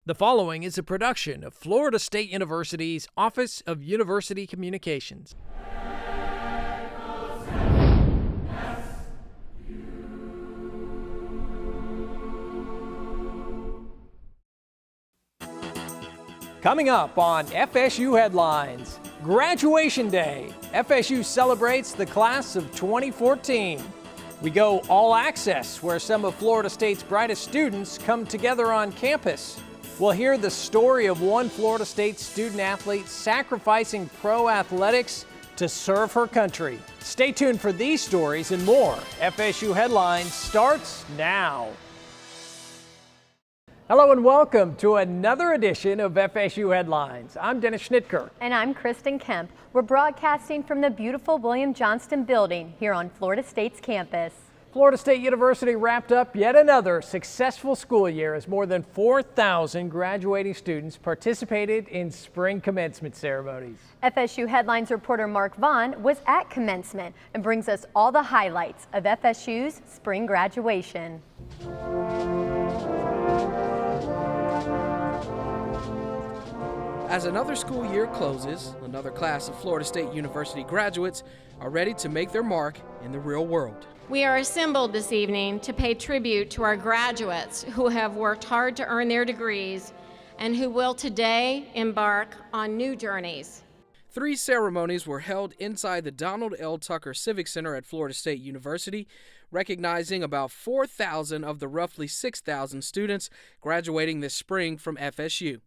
The following is a production of Florida State University's Office of University Communications. Coming up on FSU Headlines, Graduation Day. FSU celebrates the class of 2014. We go all access, where some of Florida State's brightest students come together on campus. We'll hear the story of one Florida State student athlete sacrificing pro athletics to serve her country. Stay tuned for these stories and more. FSU Headlines starts now. Hello and welcome to another edition of FSU Headlines. I'm Dennis Schnitker. And I'm Kristen Kemp. We're broadcasting from the beautiful William Johnston building here on Florida State's campus. Florida State University wrapped up yet another successful school year as more than 4,000 graduating students participated in spring commencement ceremonies. FSU Headlines reporter Mark Vaughn was at commencement and brings us all the highlights of FSU's spring graduation. As another school year closes, another class of Florida State University graduates are ready to make their mark in the real world. We are assembled this evening to pay tribute to our graduates who have worked hard to earn their degrees and who will today embark on new journeys. 3 ceremonies were held inside the Donald L. Tucker Civic Center at Florida State University, recognizing about 4,000 of the roughly 6,000 students graduating this spring from FSU.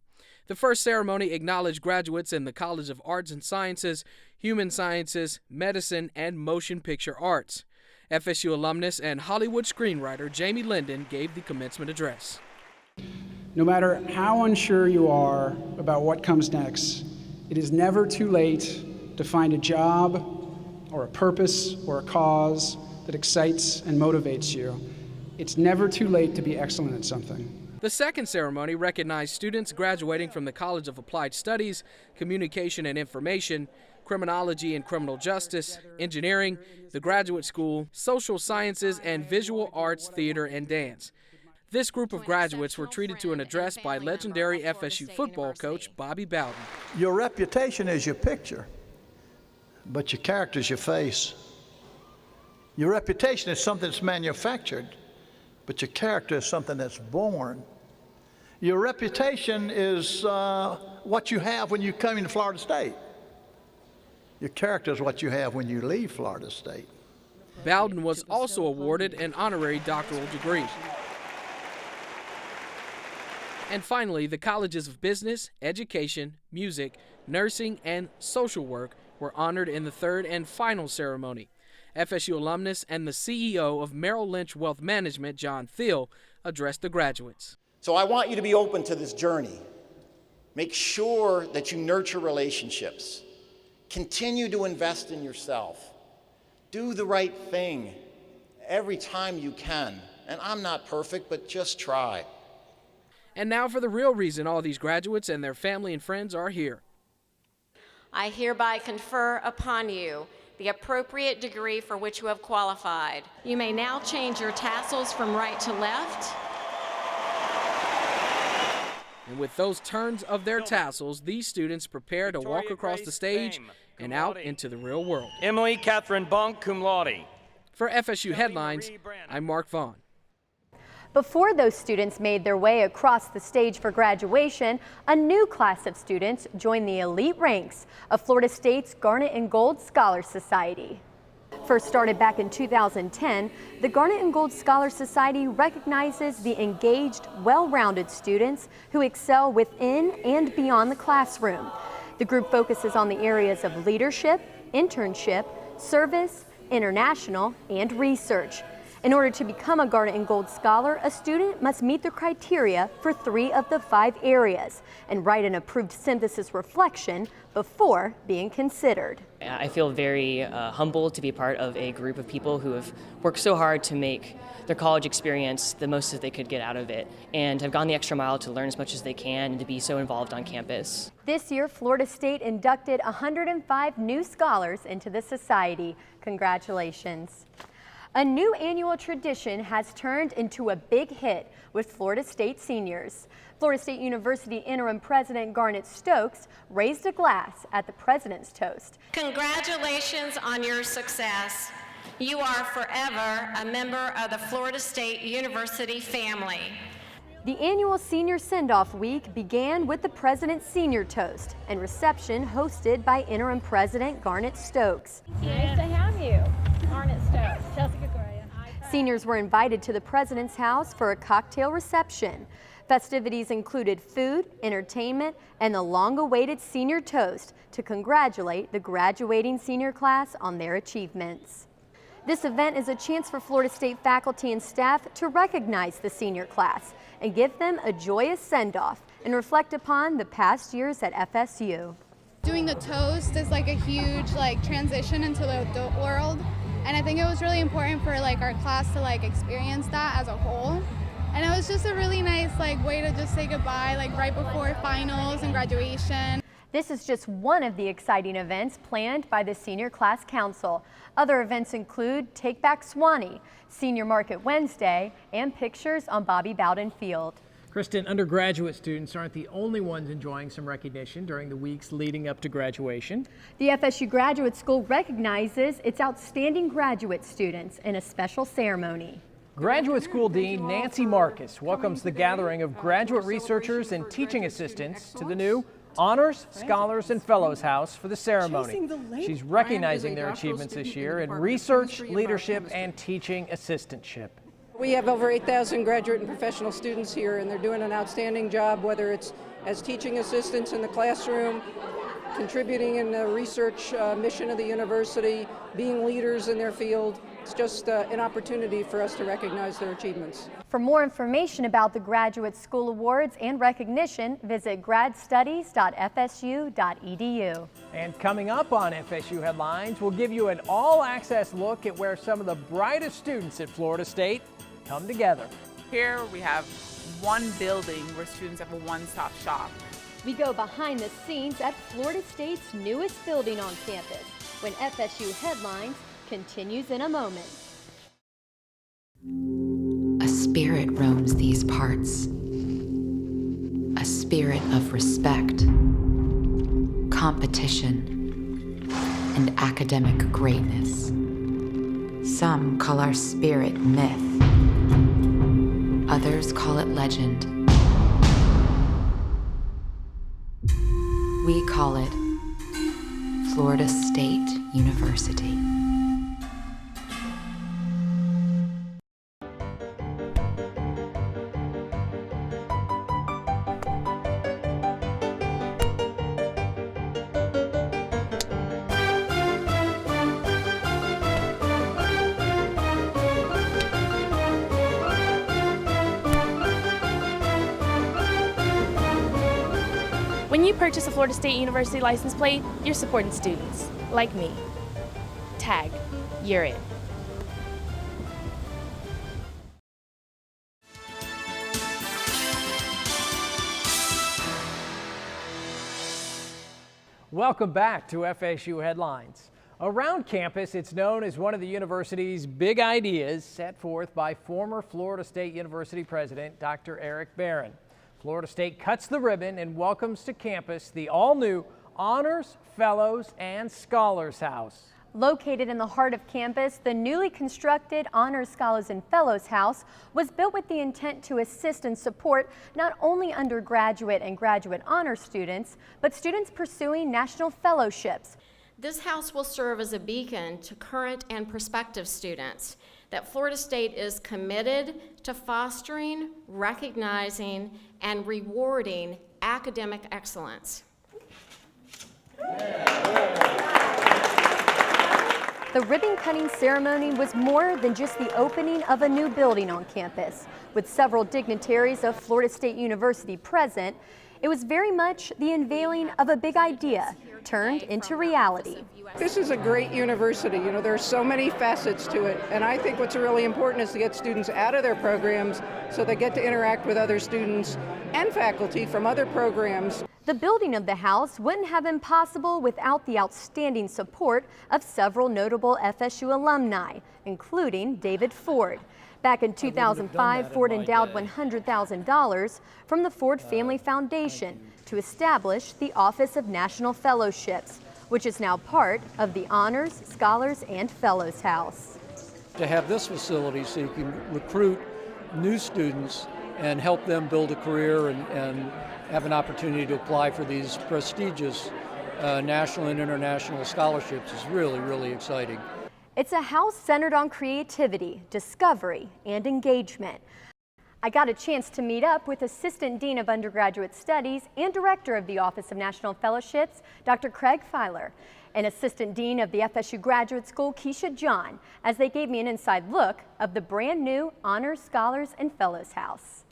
The first ceremony acknowledged graduates in the College of Arts and Sciences, Human Sciences, Medicine, and Motion Picture Arts. FSU alumnus and Hollywood screenwriter Jamie Linden gave the commencement address. No matter how unsure you are about what comes next, it is never too late to find a job or a purpose or a cause that excites and motivates you. It's never too late to be excellent at something. The second ceremony recognized students graduating from the College of Applied Studies, Communication and Information, Criminology and Criminal Justice, Engineering, the Graduate School, Social Sciences, and Visual Arts, Theater, and Dance. This group of graduates were treated to an address by legendary FSU football coach Bobby Bowden. Your reputation is your picture, but your character is your face. Your reputation is something that's manufactured, but your character is something that's born. Your reputation is what you have when you come into Florida State. Your character is what you have when you leave Florida State. Bowden was also awarded an honorary doctoral degree. And finally, the colleges of Business, Education, Music, Nursing, and Social Work were honored in the third and final ceremony. FSU alumnus and the CEO of Merrill Lynch Wealth Management, John Thiel, addressed the graduates. So I want you to be open to this journey. Make sure that you nurture relationships. Continue to invest in yourself. Do the right thing every time you can. And I'm not perfect, but just try. And now for the real reason all these graduates and their family and friends are here. I hereby confer upon you the appropriate degree for which you have qualified. You may now change your tassels from right to left. And with those turns of their tassels, these students prepare to walk across the stage and out into the real world. Emily Catherine Bunk, cum laude. For FSU Headlines, I'm Mark Vaughn. Before those students made their way across the stage for graduation, a new class of students joined the elite ranks of Florida State's Garnet and Gold Scholar Society. First started back in 2010, the Garnet and Gold Scholar Society recognizes the engaged, well-rounded students who excel within and beyond the classroom. The group focuses on the areas of leadership, internship, service, international, and research. In order to become a Garnet and Gold Scholar, a student must meet the criteria for 3 of the 5 areas and write an approved synthesis reflection before being considered. I feel very humbled to be part of a group of people who have worked so hard to make their college experience the most that they could get out of it, and have gone the extra mile to learn as much as they can and to be so involved on campus. This year, Florida State inducted 105 new scholars into the society. Congratulations. A new annual tradition has turned into a big hit with Florida State seniors. Florida State University Interim President Garnet Stokes raised a glass at the President's Toast. Congratulations on your success. You are forever a member of the Florida State University family. The annual Senior Send-Off Week began with the President's Senior Toast and reception hosted by Interim President Garnet Stokes. Nice to have you, Garnet Stokes. Seniors were invited to the President's house for a cocktail reception. Festivities included food, entertainment, and the long-awaited senior toast to congratulate the graduating senior class on their achievements. This event is a chance for Florida State faculty and staff to recognize the senior class and give them a joyous send-off and reflect upon the past years at FSU. Doing the toast is like a huge transition into the adult world, and I think it was really important for our class to experience that as a whole. And it was just a really nice way to just say goodbye right before finals and graduation. This is just one of the exciting events planned by the Senior Class Council. Other events include Take Back Swanee, Senior Market Wednesday, and pictures on Bobby Bowden Field. Kristen, undergraduate students aren't the only ones enjoying some recognition during the weeks leading up to graduation. The FSU Graduate School recognizes its outstanding graduate students in a special ceremony. Graduate School Dean Nancy Marcus welcomes the gathering of graduate researchers and teaching assistants to the new Honors, Scholars, and Fellows House for the ceremony. She's recognizing their achievements this year in research, leadership, and teaching assistantship. We have over 8,000 graduate and professional students here, and they're doing an outstanding job, whether it's as teaching assistants in the classroom, contributing in the research mission of the university, being leaders in their field. It's just an opportunity for us to recognize their achievements. For more information about the Graduate School Awards and recognition, visit gradstudies.fsu.edu. And coming up on FSU Headlines, we'll give you an all-access look at where some of the brightest students at Florida State come together. Here we have one building where students have a one-stop shop. We go behind the scenes at Florida State's newest building on campus when FSU Headlines continues in a moment. A spirit roams these parts, a spirit of respect, competition, and academic greatness. Some call our spirit myth, others call it legend. We call it Florida State University. When you purchase a Florida State University license plate, you're supporting students, like me. Tag, you're in. Welcome back to FSU Headlines. Around campus, it's known as one of the university's big ideas set forth by former Florida State University President Dr. Eric Barron. Florida State cuts the ribbon and welcomes to campus the all-new Honors, Fellows, and Scholars House. Located in the heart of campus, the newly constructed Honors, Scholars, and Fellows House was built with the intent to assist and support not only undergraduate and graduate honor students, but students pursuing national fellowships. This house will serve as a beacon to current and prospective students that Florida State is committed to fostering, recognizing, and rewarding academic excellence. The ribbon-cutting ceremony was more than just the opening of a new building on campus. With several dignitaries of Florida State University present, It was very much the unveiling of a big idea turned into reality. This is a great university. You know, there are so many facets to it, and I think what's really important is to get students out of their programs so they get to interact with other students and faculty from other programs. The building of the house wouldn't have been possible without the outstanding support of several notable FSU alumni, including David Ford. Back in 2005, Ford endowed $100,000 from the Ford Family Foundation to establish the Office of National Fellowships, which is now part of the Honors, Scholars, and Fellows House. To have this facility so you can recruit new students and help them build a career and have an opportunity to apply for these prestigious national and international scholarships is really, really exciting. It's a house centered on creativity, discovery, and engagement. I got a chance to meet up with Assistant Dean of Undergraduate Studies and Director of the Office of National Fellowships, Dr. Craig Filer, and Assistant Dean of the FSU Graduate School, Keisha John, as they gave me an inside look of the brand new Honors, Scholars, and Fellows House.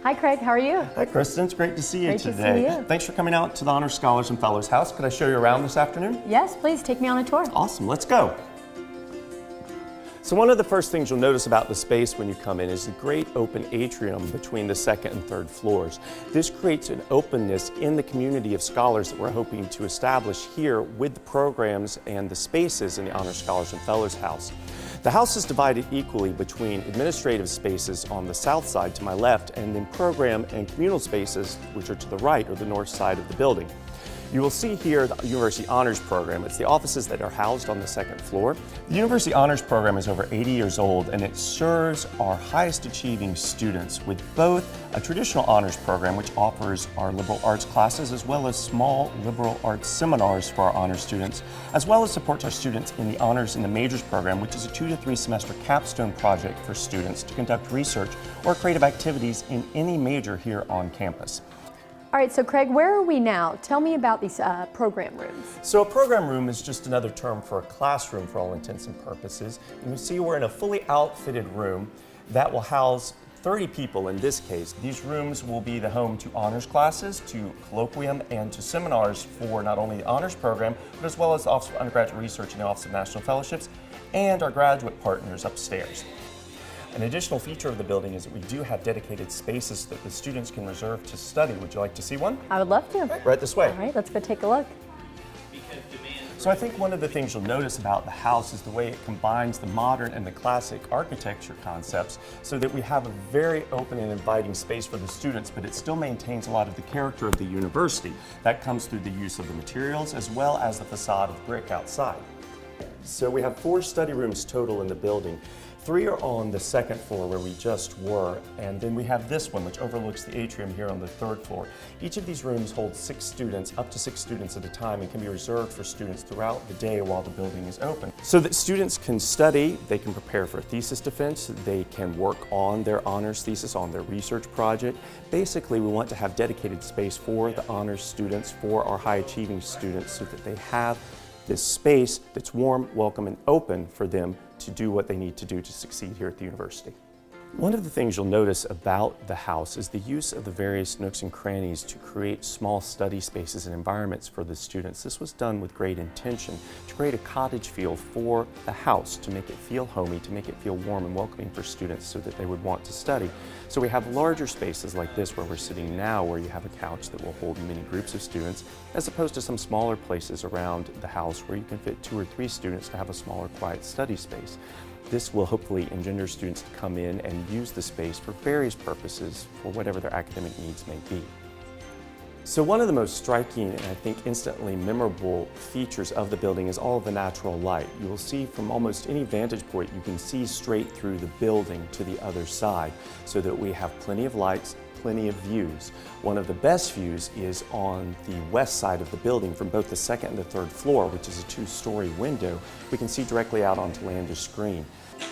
Hi Craig, how are you? Hi Kristen, it's great to see you today. Great to see you. Thanks for coming out to the Honors, Scholars, and Fellows House. Could I show you around this afternoon? Yes, please take me on a tour. Awesome, let's go. So one of the first things you'll notice about the space when you come in is the great open atrium between the second and third floors. This creates an openness in the community of scholars that we're hoping to establish here with the programs and the spaces in the Honors, Scholars, and Fellows House. The house is divided equally between administrative spaces on the south side to my left and then program and communal spaces, which are to the right or the north side of the building. You will see here the University Honors Program. It's the offices that are housed on the second floor. The University Honors Program is over 80 years old and it serves our highest achieving students with both a traditional honors program, which offers our liberal arts classes, as well as small liberal arts seminars for our honors students, as well as supports our students in the honors and the majors program, which is a 2 to 3 semester capstone project for students to conduct research or creative activities in any major here on campus. All right, so Craig, where are we now? Tell me about these program rooms. So a program room is just another term for a classroom for all intents and purposes. You can see we're in a fully outfitted room that will house 30 people in this case. These rooms will be the home to honors classes, to colloquium, and to seminars for not only the honors program, but as well as the Office of Undergraduate Research and the Office of National Fellowships, and our graduate partners upstairs. An additional feature of the building is that we do have dedicated spaces that the students can reserve to study. Would you like to see one? I would love to. Right this way. All right, let's go take a look. So I think one of the things you'll notice about the house is the way it combines the modern and the classic architecture concepts so that we have a very open and inviting space for the students, but it still maintains a lot of the character of the university. That comes through the use of the materials as well as the facade of brick outside. So we have 4 study rooms total in the building. 3 are on the second floor where we just were, and then we have this one which overlooks the atrium here on the 3rd floor. Each of these rooms holds 6 students, up to 6 students at a time, and can be reserved for students throughout the day while the building is open. So that students can study, they can prepare for a thesis defense, they can work on their honors thesis, on their research project. Basically, we want to have dedicated space for the honors students, for our high achieving students, so that they have this space that's warm, welcome, and open for them to do what they need to do to succeed here at the university. One of the things you'll notice about the house is the use of the various nooks and crannies to create small study spaces and environments for the students. This was done with great intention to create a cottage feel for the house, to make it feel homey, to make it feel warm and welcoming for students so that they would want to study. So we have larger spaces like this where we're sitting now, where you have a couch that will hold many groups of students, as opposed to some smaller places around the house where you can fit 2 or 3 students to have a smaller quiet study space. This will hopefully engender students to come in and use the space for various purposes for whatever their academic needs may be. So one of the most striking and I think instantly memorable features of the building is all of the natural light. You will see from almost any vantage point you can see straight through the building to the other side, so that we have plenty of lights, plenty of views. One of the best views is on the west side of the building from both the 2nd and the 3rd floor, which is a 2-story window. We can see directly out onto Landis Green.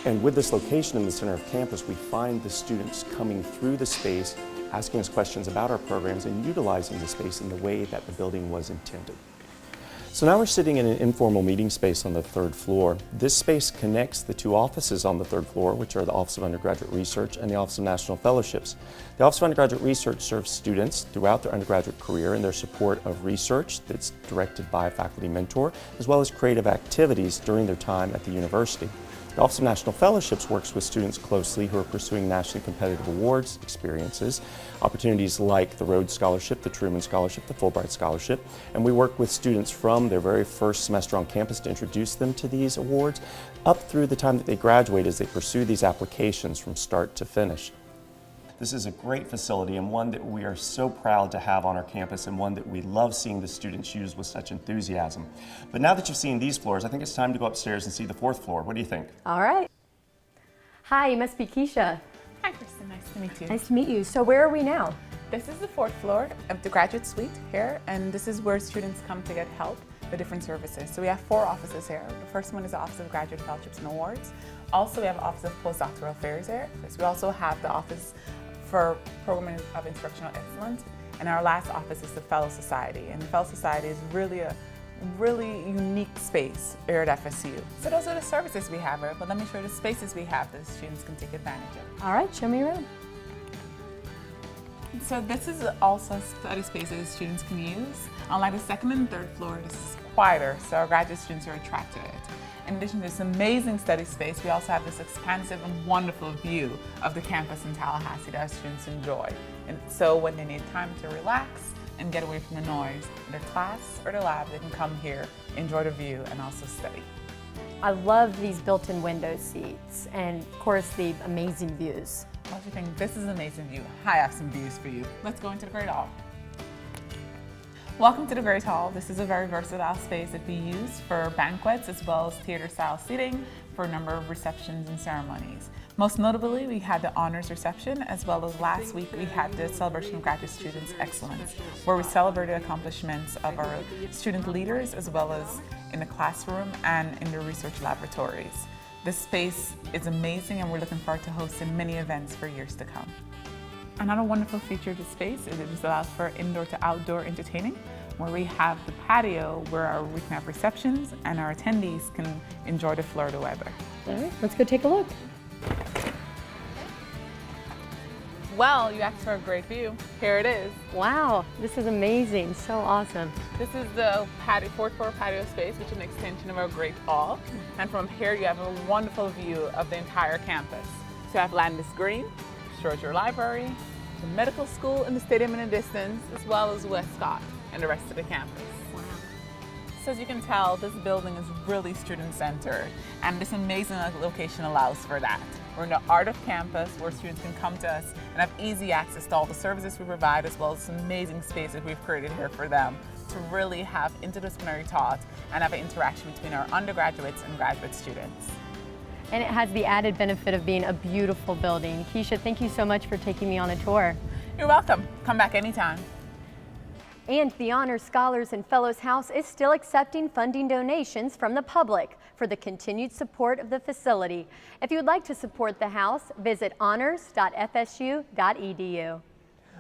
And with this location in the center of campus, we find the students coming through the space, asking us questions about our programs and utilizing the space in the way that the building was intended. So now we're sitting in an informal meeting space on the 3rd floor. This space connects the 2 offices on the 3rd floor, which are the Office of Undergraduate Research and the Office of National Fellowships. The Office of Undergraduate Research serves students throughout their undergraduate career in their support of research that's directed by a faculty mentor, as well as creative activities during their time at the university. The Office of National Fellowships works with students closely who are pursuing nationally competitive awards, experiences, opportunities like the Rhodes Scholarship, the Truman Scholarship, the Fulbright Scholarship, and we work with students from their very first semester on campus to introduce them to these awards up through the time that they graduate as they pursue these applications from start to finish. This is a great facility and one that we are so proud to have on our campus and one that we love seeing the students use with such enthusiasm. But now that you've seen these floors, I think it's time to go upstairs and see the 4th floor. What do you think? All right. Hi, you must be Keisha. Hi, Kristen. Nice to meet you. Nice to meet you. So where are we now? This is the 4th floor of the graduate suite here, and this is where students come to get help with different services. So we have 4 offices here. The first one is the Office of Graduate Fellowships and Awards. Also, we have Office of Postdoctoral Affairs here. So we also have the Office for Program of Instructional Excellence, and our last office is the Fellow Society. And the Fellow Society is really a unique space here at FSU. So those are the services we have here, but let me show you the spaces we have that students can take advantage of. All right, show me around. So this is also study spaces students can use. Unlike the 2nd and 3rd floor, this is quieter, so our graduate students are attracted to it. In addition to this amazing study space, we also have this expansive and wonderful view of the campus in Tallahassee that our students enjoy. And so when they need time to relax and get away from the noise, their class or their lab, they can come here, enjoy the view, and also study. I love these built-in window seats and, of course, the amazing views. What do you think? This is an amazing view. I have some views for you. Let's go into the Great Hall. Welcome to the Great Hall. This is a very versatile space that we use for banquets as well as theater-style seating for a number of receptions and ceremonies. Most notably, we had the honors reception, as well as last week we had the celebration of graduate students' excellence, where we celebrated accomplishments of our student leaders, as well as in the classroom and in the research laboratories. This space is amazing, and we're looking forward to hosting many events for years to come. Another wonderful feature of the space is it just allows for indoor to outdoor entertaining, where we have the patio where we can have receptions and our attendees can enjoy the Florida weather. All right, let's go take a look. Well, you asked for a great view. Here it is. Wow, this is amazing, so awesome. This is the 4th floor patio space, which is an extension of our Great Hall. And from here you have a wonderful view of the entire campus. So you have Landis Green, Stroger Library, the medical school in the stadium in the distance, as well as Westcott and the rest of the campus. Wow. So as you can tell, this building is really student-centered, and this amazing location allows for that. We're in the heart of campus where students can come to us and have easy access to all the services we provide, as well as some amazing spaces we've created here for them to really have interdisciplinary thought and have an interaction between our undergraduates and graduate students. And it has the added benefit of being a beautiful building. Keisha, thank you so much for taking me on a tour. You're welcome. Come back anytime. And the Honors Scholars and Fellows House is still accepting funding donations from the public for the continued support of the facility. If you would like to support the house, visit honors.fsu.edu.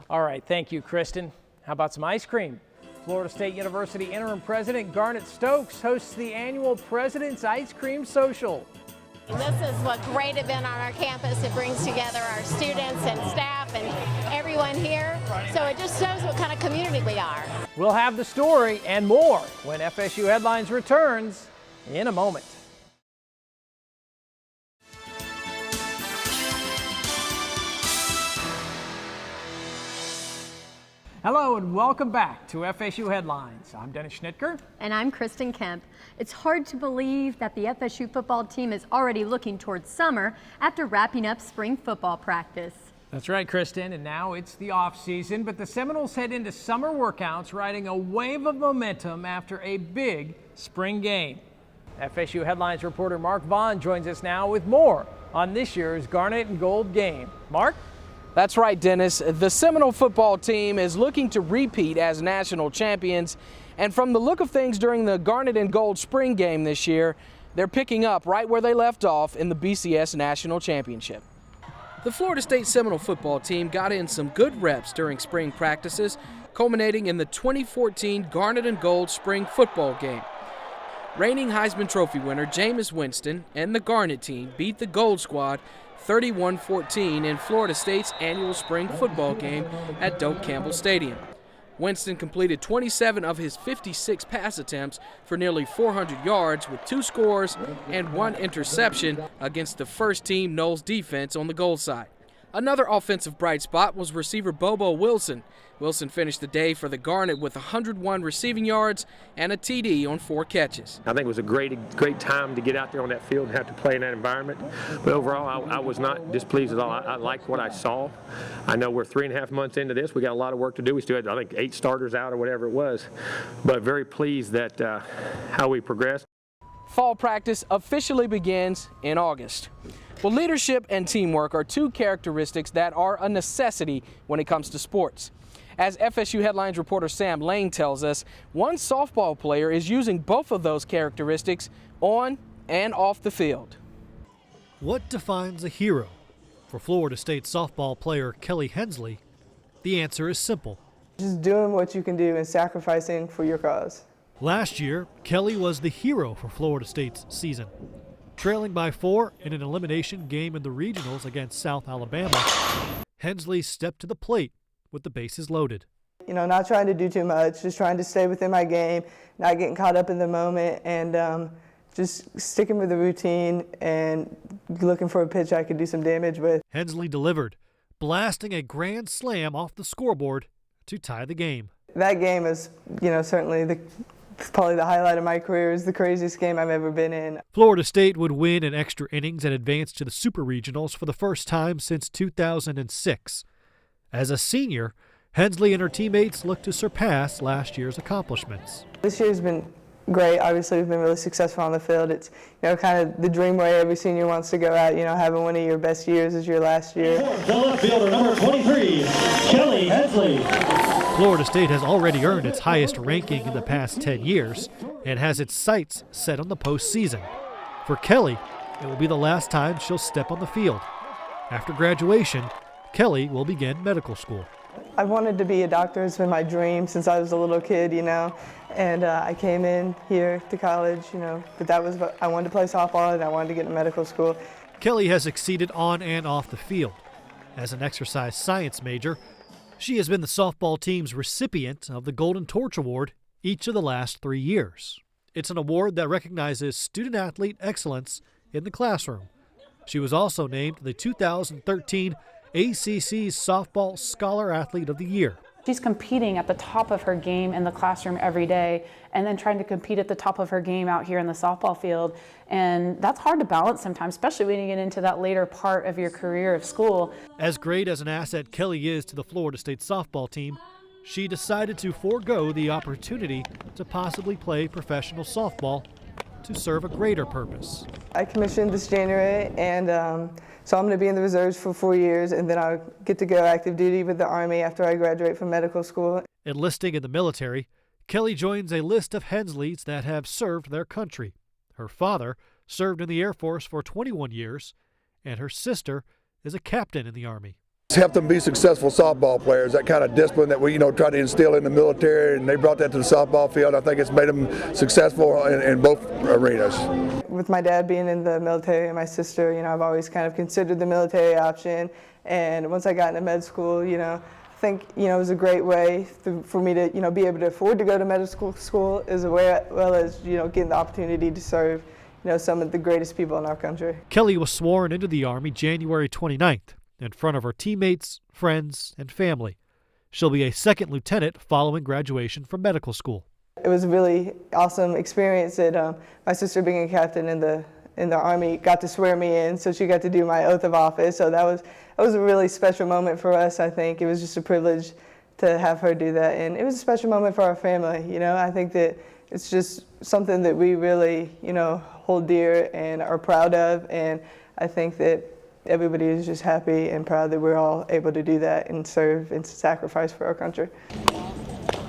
All right, thank you, Kristen. How about some ice cream? Florida State University Interim President Garnet Stokes hosts the annual President's Ice Cream Social. This is a great event on our campus. It brings together our students and staff and everyone here. So it just shows what kind of community we are. We'll have the story and more when FSU Headlines returns in a moment. Hello and welcome back to FSU Headlines. I'm Dennis Schnitker. And I'm Kristen Kemp. It's hard to believe that the FSU football team is already looking towards summer after wrapping up spring football practice. That's right, Kristen, and now it's the off season, but the Seminoles head into summer workouts riding a wave of momentum after a big spring game. FSU Headlines reporter Mark Vaughn joins us now with more on this year's Garnet and Gold game. Mark? That's right, Dennis. The Seminole football team is looking to repeat as national champions, and from the look of things during the Garnet and Gold spring game this year, they're picking up right where they left off in the BCS National Championship. The Florida State Seminole football team got in some good reps during spring practices, culminating in the 2014 Garnet and Gold spring football game. Reigning Heisman Trophy winner Jameis Winston and the Garnet team beat the Gold squad 31-14 in Florida State's annual spring football game at Doak Campbell Stadium. Winston completed 27 of his 56 pass attempts for nearly 400 yards with 2 scores and 1 interception against the first-team Noles defense on the Gold side. Another offensive bright spot was receiver Bobo Wilson. Wilson finished the day for the Garnet with 101 receiving yards and a TD on 4 catches. I think it was a great time to get out there on that field and have to play in that environment. But overall, I was not displeased at all. I liked what I saw. I know we're 3.5 months into this. We got a lot of work to do. We still had, I think, 8 starters out or whatever it was. But very pleased that how we progressed. Fall practice officially begins in August. Well, leadership and teamwork are 2 characteristics that are a necessity when it comes to sports. As FSU Headlines reporter Sam Lane tells us, one softball player is using both of those characteristics on and off the field. What defines a hero? For Florida State softball player Kelly Hensley, the answer is simple. Just doing what you can do and sacrificing for your cause. Last year, Kelly was the hero for Florida State's season. Trailing by 4 in an elimination game in the regionals against South Alabama, Hensley stepped to the plate with the bases loaded. You know, not trying to do too much, just trying to stay within my game, not getting caught up in the moment, and just sticking with the routine and looking for a pitch I could do some damage with. Hensley delivered, blasting a grand slam off the scoreboard to tie the game. That game is, you know, certainly probably the highlight of my career. Is the craziest game I've ever been in. Florida State would win in extra innings and advance to the Super Regionals for the first time since 2006. As a senior, Hensley and her teammates look to surpass last year's accomplishments. This year's been great. Obviously, we've been really successful on the field. It's, you know, kind of the dream way every senior wants to go out. You know, having one of your best years as your last year. The left fielder, number 23, Kelly Hensley. Florida State has already earned its highest ranking in the past 10 years and has its sights set on the postseason. For Kelly, it will be the last time she'll step on the field. After graduation, Kelly will begin medical school. I wanted to be a doctor. It's been my dream since I was a little kid, you know, and I came in here to college, you know, but that was what I wanted to play softball and I wanted to get into medical school. Kelly has succeeded on and off the field. As an exercise science major, she has been the softball team's recipient of the Golden Torch Award each of the last 3 years. It's an award that recognizes student-athlete excellence in the classroom. She was also named the 2013 ACC's Softball Scholar Athlete of the Year. She's competing at the top of her game in the classroom every day and then trying to compete at the top of her game out here in the softball field. And that's hard to balance sometimes, especially when you get into that later part of your career of school. As great as an asset Kelly is to the Florida State softball team, she decided to forego the opportunity to possibly play professional softball to serve a greater purpose. I commissioned this January, and so I'm going to be in the reserves for 4 years, and then I'll get to go active duty with the Army after I graduate from medical school. Enlisting in the military, Kelly joins a list of Hensleys that have served their country. Her father served in the Air Force for 21 years, and her sister is a captain in the Army. It's helped them be successful softball players, that kind of discipline that we try to instill in the military, and they brought that to the softball field. I think it's made them successful in both arenas. With my dad being in the military and my sister, I've always kind of considered the military option, and once I got into med school, I think it was a great way for me to be able to afford to go to medical school as well as getting the opportunity to serve some of the greatest people in our country. Kelly was sworn into the Army January 29th. In front of her teammates, friends, and family. She'll be a second lieutenant following graduation from medical school. It was a really awesome experience that my sister being a captain in the Army got to swear me in, so she got to do my oath of office. So that was a really special moment for us, I think. It was just a privilege to have her do that, and it was a special moment for our family. I think that it's just something that we really, hold dear and are proud of, and I think that everybody is just happy and proud that we're all able to do that and serve and sacrifice for our country.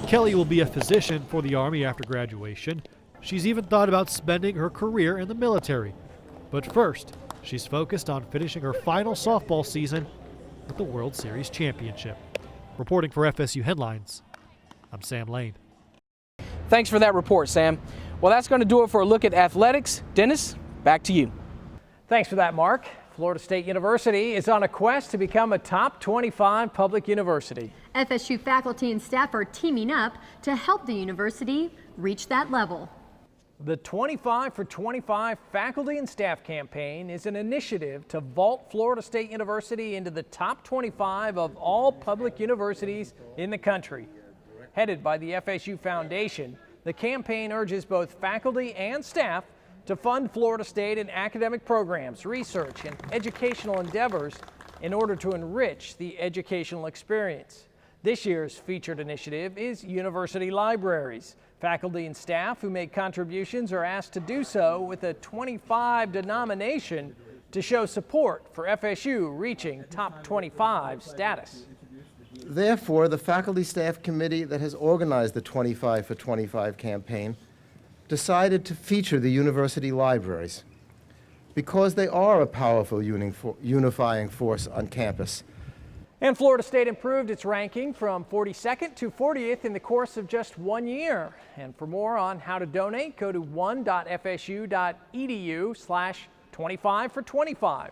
Kelly will be a physician for the Army after graduation. She's even thought about spending her career in the military. But first, She's focused on finishing her final softball season with the World Series championship. Reporting for FSU Headlines, I'm Sam Lane. Thanks for that report, Sam. Well, that's going to do it for a look at athletics. Dennis, back to you. Thanks for that, Mark. Florida State University is on a quest to become a top 25 public university. FSU faculty and staff are teaming up to help the university reach that level. The 25 for 25 Faculty and Staff Campaign is an initiative to vault Florida State University into the top 25 of all public universities in the country. Headed by the FSU Foundation, the campaign urges both faculty and staff to fund Florida State in academic programs, research, and educational endeavors in order to enrich the educational experience. This year's featured initiative is University Libraries. Faculty and staff who make contributions are asked to do so with a 25 denomination to show support for FSU reaching top 25 status. Therefore, the Faculty Staff Committee that has organized the 25 for 25 campaign decided to feature the university libraries because they are a powerful unifying force on campus. And Florida State improved its ranking from 42nd to 40th in the course of just 1 year. And for more on how to donate, go to one.fsu.edu/25 for 25.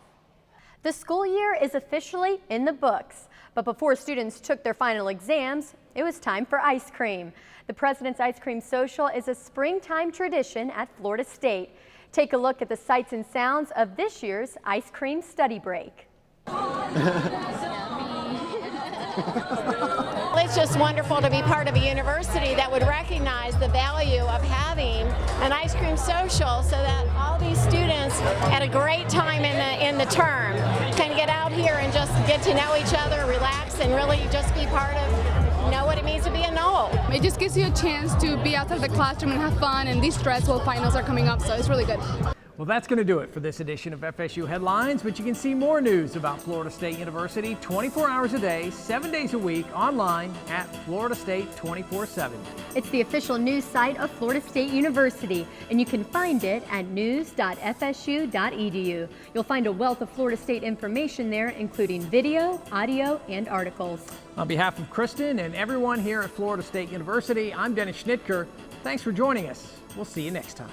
The school year is officially in the books, but before students took their final exams, it was time for ice cream. The President's Ice Cream Social is a springtime tradition at Florida State. Take a look at the sights and sounds of this year's ice cream study break. It's just wonderful to be part of a university that would recognize the value of having an ice cream social so that all these students at a great time in the term can get out here and just get to know each other, relax, and really just be part of, know what it means to be a Knoll. It just gives you a chance to be outside the classroom and have fun, and these stressful finals are coming up, so it's really good. Well, that's going to do it for this edition of FSU Headlines, but you can see more news about Florida State University 24 hours a day, 7 days a week, online at Florida State 24/7. It's the official news site of Florida State University, and you can find it at news.fsu.edu. You'll find a wealth of Florida State information there, including video, audio, and articles. On behalf of Kristen and everyone here at Florida State University, I'm Dennis Schnitker. Thanks for joining us. We'll see you next time.